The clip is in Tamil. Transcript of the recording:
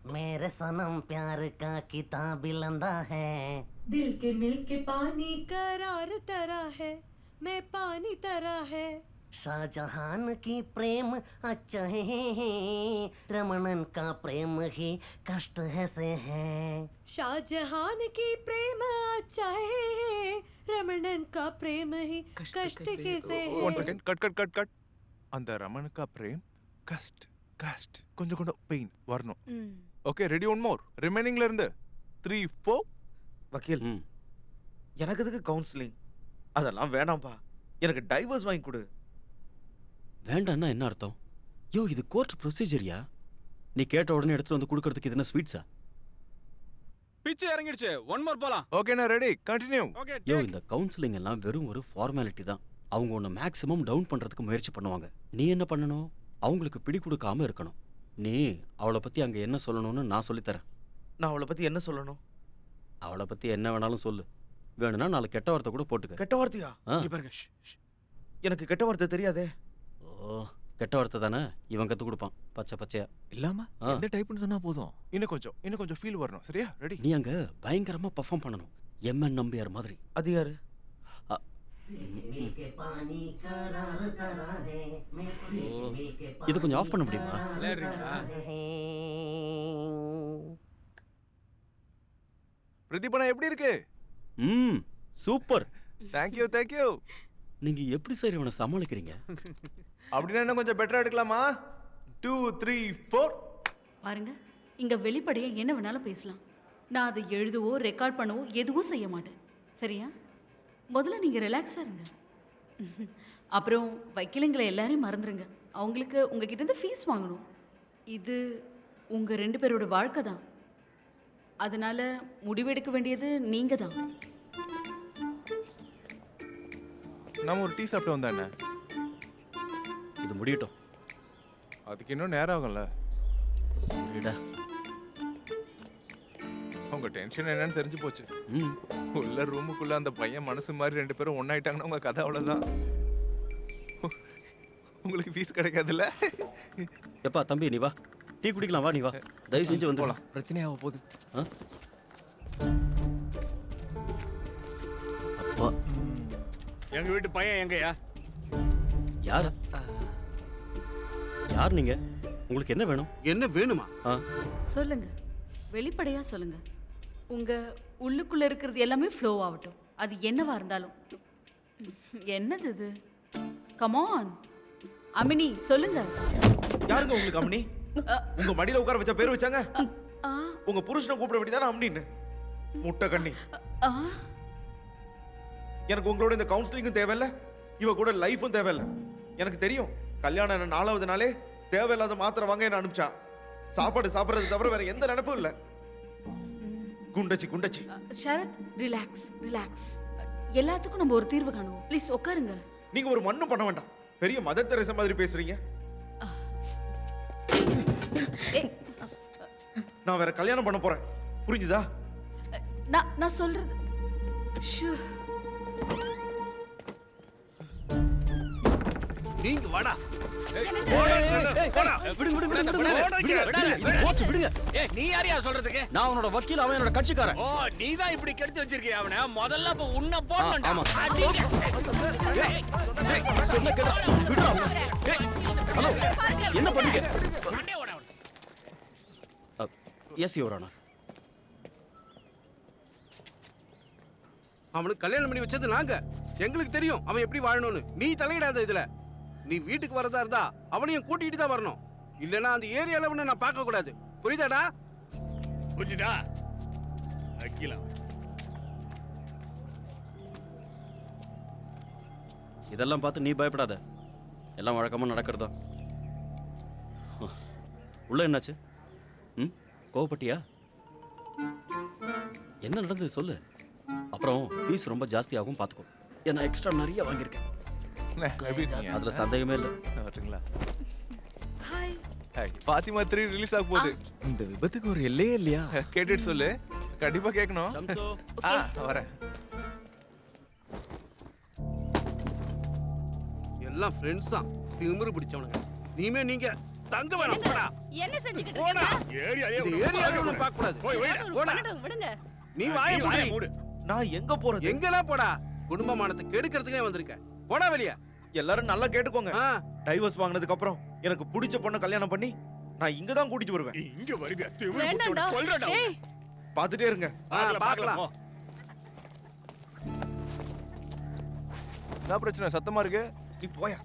मेरे सनम प्यार का किताब लंदा है, दिल के मिल के पानी करार तरह है, मैं पानी तरह है। शाहजहान की प्रेम अच्छा है, रमणन का प्रेम ही कष्ट है से है। शाहजहान की प्रेम अच्छा है, रमणन का प्रेम ही कष्ट कैसे है। One second cut cut cut cut. அந்த ரமணுக்கா பிரேம் கஸ்ட் கஸ்ட் கொஞ்சம் கொஞ்சம் பெயின் வரணும். ஓகே ரெடி ஒன் மோர் ரிமைனிங்ல இருந்து 3 4. வக்கீல் எனக்கு எதுக்கு கவுன்சிலிங்? அதெல்லாம் வேணாம்பா, எனக்கு டைவர்ஸ் வாங்கி கொடு. வேண்டான்னா என்ன அர்த்தம்? யோ இது கோர்ட் ப்ரொசீஜரியா? நீ கேட்ட உடனே எடுத்துட்டு வந்து கொடுக்கறதுக்கு இது என்ன ஸ்வீட்ஸா? பிச்சை இறங்கிடுச்சு. ஒன் மோர் போலாம். ஓகே நான் ரெடி கண்டினியூ. ஓகே யோ இந்த கவுன்சிலிங் எல்லாம் வெறும் ஒரு ஃபார்மாலிட்டி தான். அவங்க உன்னை மேக்ஸிமம் டவுன் பண்றதுக்கு முயற்சி பண்ணுவாங்க. நீ என்ன பண்ணணும்? அவங்களுக்கு பிடி கொடுக்காம இருக்கணும். நீ அவளை பத்தி அங்க என்ன சொல்லணும்னு நான் சொல்லித்தரேன். நான் அவளை பத்தி என்ன சொல்லணும்? அவளை பத்தி என்ன வேணாலும் சொல்லு. வேணும்னா 4 கெட்ட வார்த்தை கூட போட்டுக்க. கெட்ட வார்த்தையா? இங்க பாருங்க, எனக்கு கெட்ட வார்த்தை தெரியாதே. ஓ கெட்ட வார்த்தை தானே இவன் கத்து கொடுப்பான் பச்சை பச்சையா. இல்லாம எந்த டைப்னு சொன்னா போதும். இன்னும் கொஞ்சம் ஃபீல் வரணும். சரியா ரெடி? நீ அங்க பயங்கரமா பெர்ஃபார்ம் பண்ணணும். எம்என் நம்பியார் மாதிரி. அது யாரு? मिलके पानी करार तरह है, मिलके இது கொஞ்சம் ஆஃப் பண்ண முடியுமா? பிரதீபனா எப்படி இருக்கு? சூப்பர். Thank you thank you. நீங்க எப்படி சார் இவனை சமாளிக்கிறீங்க? அப்படின்னா இன்னும் கொஞ்சம் பெட்டரா எடுக்கலாமா? 2 3 4. பாருங்க, இங்க வெளிப்படையா என்ன வேணாலும் பேசலாம். நான் அதை எழுதவோ ரெக்கார்ட் பண்ணவோ எதுவும் செய்ய மாட்டேன். சரியா? முதல்ல நீங்க ரிலாக்ஸா இருங்க. அப்புறம் வக்கீலுங்களை எல்லாரையும் மறந்துருங்க. அவங்களுக்கு உங்ககிட்ட இருந்து ஃபீஸ் வாங்கணும். இது உங்க 2 பேரோட வாழ்க்கை தான். அதனால முடிவெடுக்க வேண்டியது நீங்க தான். நாம ஒரு டீ சாப்பிட்டு வந்தா என்ன? இது முடியட்டும். அதுக்கு இன்னும் நேரம் ஆகும்ல. இருடா. உங்க டென்ஷன் என்னன்னு தெரிஞ்சு போச்சு. உள்ள ரூமுக்குள்ள அந்த பையன் மனசு மாதிரி 2 பேரும் ஒண்ணாயிட்டாங்கன்னா உங்க கதை அவ்வளவுதான். உங்களுக்கு ஃபீஸ் கிடைக்காதுல்ல? எப்பா தம்பி நீ வா, டீ குடிக்கலாம். வா நீ வா, தயவு செஞ்சு வந்து போலாம். பிரச்சனையாக போகுது. அப்பா எங்க வீட்டு பையன் எங்கயா? யார் யார் நீங்க? உங்களுக்கு என்ன வேணும்? என்ன வேணுமா? சொல்லுங்க, வெளிப்படையா சொல்லுங்க. உங்க உள்ளுக்குள்ள இருக்கிறது எல்லாமே ஃப்ளோ ஆகட்டும். அது என்னவா இருந்தாலும். என்னது இது? கம் ஆன் அமினி, சொல்லுங்க. யாருங்க உங்களுக்கு அம்னி? உங்க மடியில உட்கார வச்ச பேர் வச்சாங்க? உங்க புருஷனை கூப்பிட வேண்டியதானே அம்னின்னு? முட்டை கண்ணி. எனக்கு உங்களோட இந்த கவுன்சிலிங்கும் தேவையில்ல, இவ கூட லைஃபும் தேவையில்ல. எனக்கு தெரியும், கல்யாணம் 4வது நாளே தேவையில்லாத மாத்திரை வாங்க என்ன அனுப்பிச்சா. சாப்பாடு சாப்பிட்றது தவிர வேற எந்த நினைப்பும் இல்லை. குண்டச்சி ஷரத், ரிலாக்ஸ் ரிலாக்ஸ். எல்லாத்துக்கும் நம்ம ஒரு தீர்வு காணுவோம். ப்ளீஸ் உட்காருங்க. நீங்க ஒரு மண்ணும் பண்ண வேண்டாம். பெரிய மதர் தெரேசா மாதிரி பேசுறீங்க. நான் வேற கல்யாணம் பண்ண போறேன், புரிஞ்சுதா? நான் சொல்றது நீங்க வாடா. நீ யாரையா சொல்றதுக்கு? நான் அவனோட வக்கீல், அவன் என்னோட கட்சிக்காரன். ஓ நீதான் இப்படி கெடுத்து வச்சிருக்கிய அவனை. முதல்ல அப்ப உன்னை போடணும்டா. ஹலோ, என்ன பண்ணீங்க? Yes your honour. அவனுக்கு கல்யாணம் பண்ணி வச்சது நாங்க. எங்களுக்கு தெரியும் அவன் எப்படி வாழணும்னு. நீ தலையிடாத இதுல. நீ வீட்டுக்கு வரதா இருந்தா அவனையும் கூட்டிட்டு தான் வரணும். இல்லனா அந்த ஏரியால அவனை நான் பார்க்க கூடாது. புரியுதாடா? புரியுதா? அகிலா, இதெல்லாம் பார்த்து நீ பயப்படாத. எல்லாம் வழக்கமா நடக்கிறதா. உள்ள என்னாச்சு? கோவப்பட்டியா? என்ன நடந்தது சொல்லு. அப்புறம் ஃபீஸ் ரொம்ப ஜாஸ்தியாகும் பார்த்துக்கோ. ஏன்னா எக்ஸ்ட்ரா நிறைய வாங்கியிருக்கேன். அதுல சந்தேகமே இல்லை. வரட்டுங்களா? ஹாய். பாத்திமா 3 ரிலீஸ் ஆக போகுது. இந்த விபத்துக்கு ஒரு எல்லையே இல்லையா? கேட்டுட்டு சொல்லு, கண்டிப்பா கேட்கணும். வரேன். எல்லாம் ஃப்ரெண்ட்ஸ் தான், திமிரு பிடிச்சவனுங்க. நீங்க தங்க வேணாம் போடா. என்ன செஞ்சுக்கிட்டு போடா. ஏரியாலே இந்த ஏரியால ஒண்ணு பார்க்க கூடாது. போய் வைடா. போடா. விடுங்க. நீ வாயை மூடு. மூடு. நான் எங்க போறது? எங்கெல்லாம் போடா? குடும்பமானத்தை கெடுக்கிறதுக்கே வந்திருக்க. போடா வெளிய. எல்லாரும் நல்லா கேட்டுக்கோங்க. ஆ, டைவர்ஸ் வாங்கினதுக்கு அப்புறம் எனக்கு பிடிச்ச பொண்ணை கல்யாணம் பண்ணி நான் இங்க தான் கூட்டிட்டு வருவேன். இங்க வருவியா? திமிரு வேண்டாம்டா. பிடிச்சவனை கொல்றேன்டா உன்னை. ஏய், பாத்துட்டே இருங்க. பார்க்கலாம். போ. என்ன பிரச்சனை? சத்தமா இருக்கு. நீ போயா.